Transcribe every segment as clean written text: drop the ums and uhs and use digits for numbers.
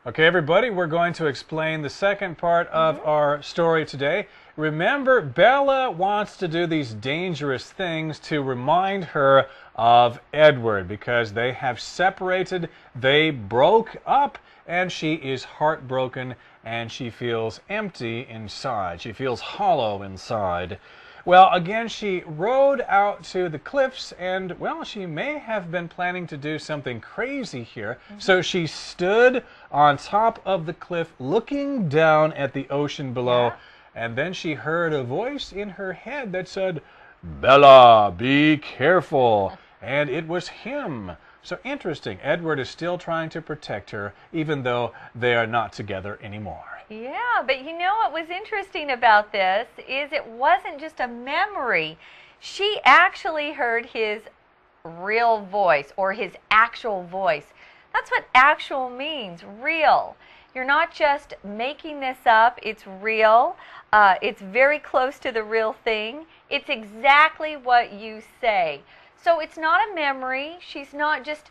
Okay, everybody, we're going to explain the second part of our story today. Remember, Bella wants to do these dangerous things to remind her of Edward because they have separated, they broke up, and she is heartbroken and she feels empty inside. She feels hollow inside. Well, again, she rode out to the cliffs and, well, she may have been planning to do something crazy here. So she stood on top of the cliff looking down at the ocean below, and then she heard a voice in her head that said, "Bella, be careful." And it was him. So interesting. Edward is still trying to protect her, even though they are not together anymore. Yeah, but you know what was interesting about this is it wasn't just a memory. She actually heard his real voice, or his actual voice. That's what actual means, real. You're not just making this up, it's real. It's very close to the real thing. It's exactly what you say. So it's not a memory. She's not just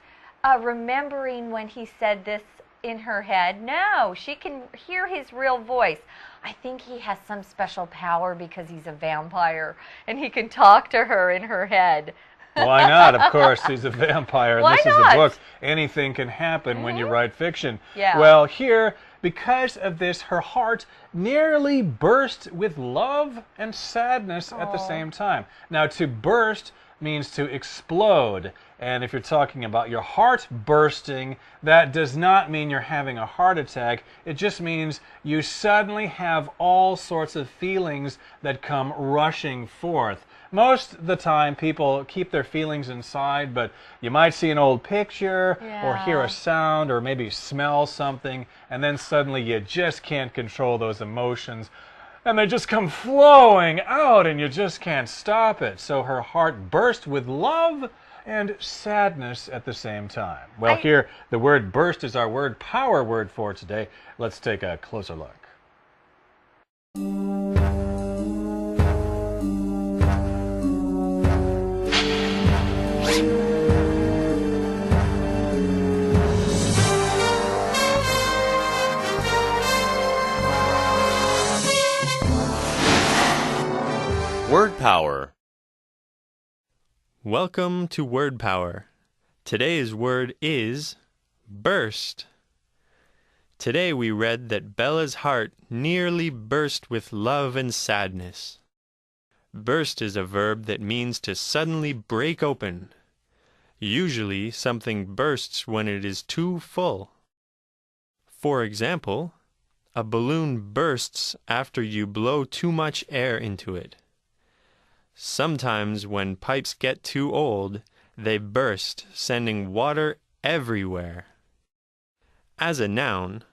remembering when he said this in her head. No, she can hear his real voice. I think he has some special power because he's a vampire and he can talk to her in her head. Why not? Of course, he's a vampire. Why this not? is a book. Anything can happen when you write fiction. Yeah. Well, here, because of this, her heart nearly burst with love and sadness at the same time. Now, to burst means to explode. And if you're talking about your heart bursting, that does not mean you're having a heart attack. It just means you suddenly have all sorts of feelings that come rushing forth. Most of the time, people keep their feelings inside, but you might see an old picture or hear a sound or maybe smell something, and then suddenly you just can't control those emotions. And they just come flowing out and you just can't stop it. So her heart burst with love and sadness at the same time. Well, here, the word burst is our word power word for today. Let's take a closer look. Word Power. Welcome to Word Power. Today's word is burst. Today we read that Bella's heart nearly burst with love and sadness. Burst is a verb that means to suddenly break open. Usually something bursts when it is too full. For example, a balloon bursts after you blow too much air into it. Sometimes when pipes get too old, they burst, sending water everywhere. As a noun,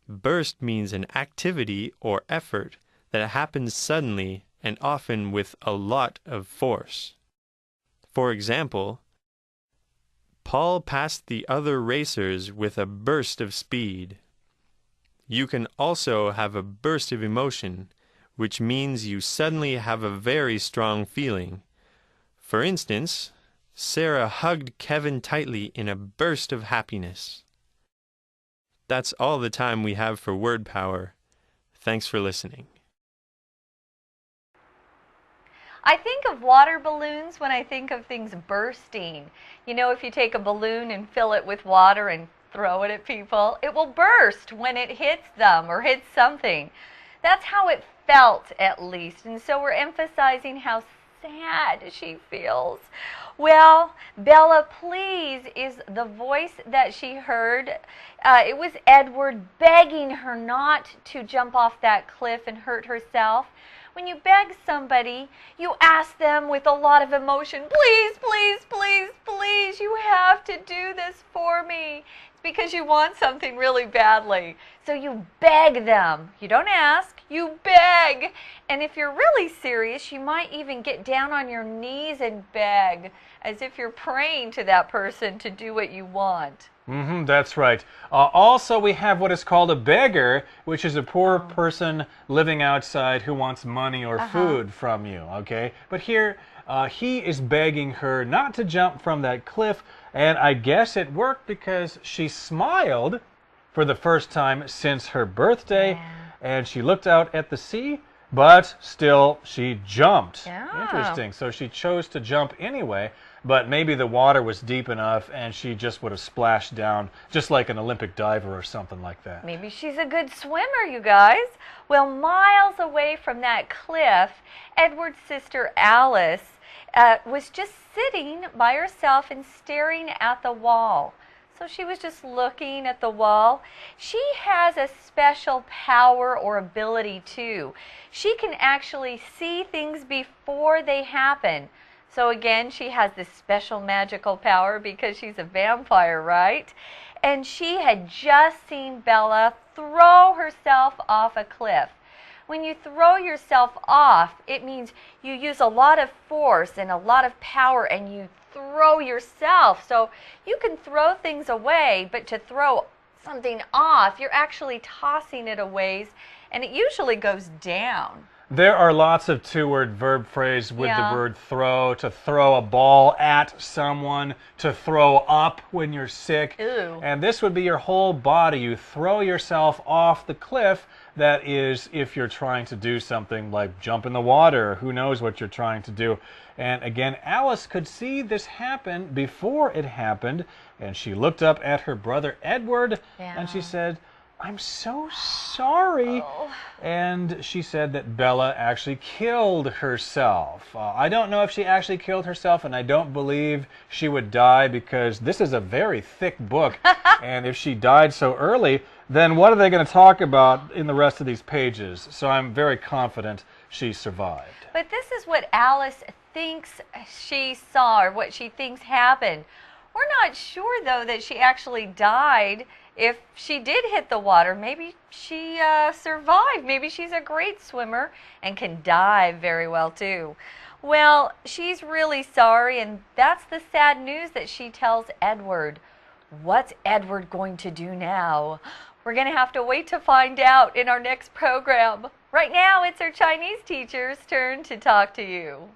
burst means an activity or effort that happens suddenly and often with a lot of force. For example, Paul passed the other racers with a burst of speed. You can also have a burst of emotion, which means you suddenly have a very strong feeling. For instance, Sarah hugged Kevin tightly in a burst of happiness. That's all the time we have for Word Power. Thanks for listening. I think of water balloons when I think of things bursting. You know, if you take a balloon and fill it with water and throw it at people, it will burst when it hits them or hits something. That's how it felt, at least. And so we're emphasizing how sad she feels. Well, Bella, please, is the voice that she heard. It was Edward begging her not to jump off that cliff and hurt herself. When you beg somebody, you ask them with a lot of emotion, "Please, please, please, please, you have to do this for me." It's because you want something really badly. So you beg them. You don't ask, you beg. And if you're really serious, you might even get down on your knees and beg, as if you're praying to that person to do what you want. That's right. Also, we have what is called a beggar, which is a poor person living outside who wants money or food from you, okay? But here, he is begging her not to jump from that cliff, and I guess it worked because she smiled for the first time since her birthday, and she looked out at the sea, but still she jumped. Interesting. So she chose to jump anyway, but maybe the water was deep enough and she just would have splashed down, just like an Olympic diver or something like that. Maybe she's a good swimmer, you guys. Well, miles away from that cliff, Edward's sister Alice was just sitting by herself and staring at the wall. So she was just looking at the wall. She has a special power or ability too. She can actually see things before they happen. So again, she has this special magical power because she's a vampire, right? And she had just seen Bella throw herself off a cliff. When you throw yourself off, it means you use a lot of force and a lot of power and you throw yourself. So you can throw things away, but to throw something off, you're actually tossing it a ways, and it usually goes down. There are lots of two-word verb phrase with the word throw, to throw a ball at someone, to throw up when you're sick. Ew. And this would be your whole body. You throw yourself off the cliff. That is if you're trying to do something like jump in the water. Who knows what you're trying to do. And again, Alice could see this happen before it happened. And she looked up at her brother Edward and she said, "I'm so sorry." And she said that Bella actually killed herself. I don't know if she actually killed herself, and I don't believe she would die because this is a very thick book. And if she died so early, then what are they going to talk about in the rest of these pages? So I'm very confident she survived. But this is what Alice thinks she saw, or what she thinks happened. We're not sure, though, that she actually died. If she did hit the water, maybe she survived. Maybe she's a great swimmer and can dive very well, too. Well, she's really sorry, and that's the sad news that she tells Edward. What's Edward going to do now? We're going to have to wait to find out in our next program. Right now, it's our Chinese teacher's turn to talk to you.